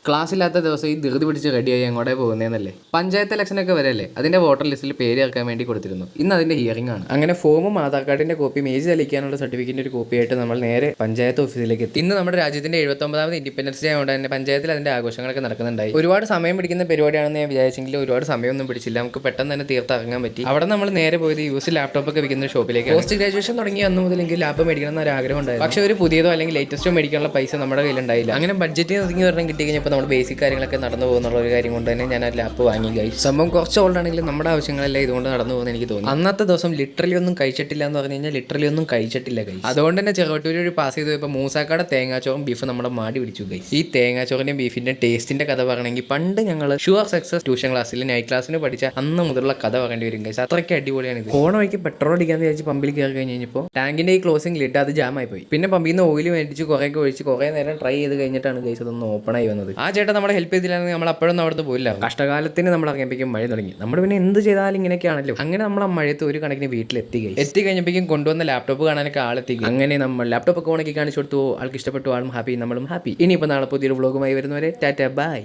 ക്ലാസ്സില്ലാത്ത ദിവസം ഈ ധൃതി പിടിച്ച് റെഡിയായി അങ്ങോട്ടേ പോകുന്നതെന്നല്ലേ. പഞ്ചായത്ത് ഇലക്ഷനൊക്കെ വരല്ലേ, അതിന്റെ വോട്ടർ ലിസ്റ്റിൽ പേര് ചേർക്കാൻ വേണ്ടി കൊടുത്തിരുന്നു. ഇന്ന് അതിന്റെ ഹിയറിംഗ് ആണ്. അങ്ങനെ ഫോമും ആധാർ കാർഡിന്റെ കോപ്പിയും ഏജ് തെളിയിക്കാനുള്ള സർട്ടിഫിക്കറ്റിന്റെ ഒരു കോപ്പിയായിട്ട് നമ്മൾ നേരെ പഞ്ചായത്ത് ഓഫീസിലേക്ക് എത്തി. ഇന്ന് നമ്മുടെ രാജ്യത്തിന്റെ 79ാമത് ഇൻഡിപെൻഡൻസ് ഡേ ആയതുകൊണ്ട് തന്നെ പഞ്ചായത്തിൽ അതിന്റെ ആഘോഷങ്ങളൊക്കെ നടക്കുന്നുണ്ടായി. ഒരുപാട് സമയം പിടിക്കുന്ന പരിപാടിയാണെന്ന് ഞാൻ വിചാരിച്ചെങ്കിലും ഒരുപാട് സമയമൊന്നും പിടിച്ചില്ല. നമുക്ക് പെട്ടെന്ന് തന്നെ തീർത്തിറങ്ങാൻ പറ്റി. അവിടെ നമ്മൾ നേരെ പോയത് യൂസ് ലാപ്ടോപ്പ് ഒക്കെ വിൽക്കുന്ന ഷോപ്പിലേക്ക്. പോസ്റ്റ് ഗ്രാജുവേഷൻ തുടങ്ങി അന്ന് മുതൽ എനിക്ക് ലാപ്പ് മേടിക്കണം എന്നൊരു ആഗ്രഹം ഉണ്ടായിരുന്നു. പക്ഷേ ഒരു പുതിയതോ അല്ലെങ്കിൽ ലേറ്റസ്റ്റോ മേടിക്കാനുള്ള പൈസ നമ്മുടെ കയ്യിലുണ്ടായില്ല. അങ്ങനെ ബഡ്ജറ്റ് ഒതുങ്ങി വരണം കിട്ടി കഴിഞ്ഞപ്പോൾ നമ്മുടെ ബേസിക് കാര്യങ്ങളൊക്കെ നടന്നു പോകുന്നുള്ള ഒരു കാര്യം കൊണ്ട് തന്നെ ഞാൻ ആ ലാപ്പ് വാങ്ങി. ഗൈസ് സംഭവം കുറച്ച് ഓൾഡ് ആണെങ്കിലും നമ്മുടെ ആവശ്യങ്ങളെല്ലാം ഇതുകൊണ്ട് നടന്നു പോകുന്ന എനിക്ക് തോന്നി. അന്നത്തെ ദിവസം ലിറ്ററലി ഒന്നും കഴിച്ചിട്ടില്ല എന്ന് പറഞ്ഞു കഴിഞ്ഞാൽ ലിറ്ററലി ഒന്നും കഴിച്ചിട്ടില്ല ഗൈസ്. അതുകൊണ്ട് തന്നെ ചെറുവട്ടൂർ ഒരു പാസ് ചെയ്ത് പോയപ്പോൾ മൂസാക്കാട് തേങ്ങാച്ചോറും ബീഫ് നമ്മുടെ മാടി പിടിച്ചു ഗൈസ്. ഈ തേങ്ങാച്ചോറിന്റെയും ബീഫിന്റെ ടേസ്റ്റിന്റെ കഥ പറയണമെങ്കിൽ പണ്ട് ഞങ്ങൾ ഷുവർ സക്സസ് ട്യൂഷൻ ക്ലാസ്സിൽ നൈറ്റ് ക്ലാസ്സിന് പഠിച്ച അന്ന് മുതലുള്ള കഥ പറയേണ്ടി വരും ഗൈസ്. അത്രയ്ക്ക് അടിപൊളിയാണ് ഇത്. കോണ വഴിക്ക് പെട്രോൾ അടിക്കാന്ന് വിചാരിച്ച് പമ്പിൽ കയറി കഴിഞ്ഞപ്പോൾ ടാങ്കിന്റെ ഈ ക്ലോസിംഗ് ലിട്ട് അത് ജാമായി പോയി. പിന്നെ പമ്പിൽ നിന്ന് ഓയിൽ മേടിച്ച് കുറേയൊക്കെ ഒഴിച്ച് കുറേ നേരം ട്രൈ ചെയ്ത് കഴിഞ്ഞിട്ടാണ് ഗൈസ് അതൊന്ന് ഓപ്പൺ ആയി വന്നത്. ആ ചേട്ടൻ നമ്മുടെ ഹെൽപ്പ് ചെയ്തില്ലാണെങ്കിൽ നമ്മൾ അപ്പോഴൊന്നും അവിടുത്തെ പോയില്ല. കഷ്ടകാലത്തിന് നമ്മൾ ഇറങ്ങിയപ്പോഴേക്കും മഴ തുടങ്ങി. നമ്മൾ പിന്നെ എന്ത് ചെയ്താലും ഇങ്ങനെയൊക്കെയാണല്ലോ. അങ്ങനെ നമ്മൾ ആ മഴയത്ത് ഒരു കണക്കിന് വീട്ടിലെത്തി. എത്തി കഴിഞ്ഞപ്പോഴേക്കും കൊണ്ടുവന്ന ലാപ്ടോപ്പ് കാണാനൊക്കെ ആളെത്തി. അങ്ങനെ നമ്മൾ ലാപ്ടോപ്പ് ഒക്കെ ഓണക്കി കാണിച്ചു കൊടുത്തു. ആൾക്ക് ഇഷ്ടപ്പെട്ടു, ആളും ഹാപ്പി, നമ്മളും ഹാപ്പി. ഇനിയിപ്പോൾ നാളെ പുതിയൊരു വ്ളോഗുമായി വരുന്നവരെ ടാറ്റ ബൈ.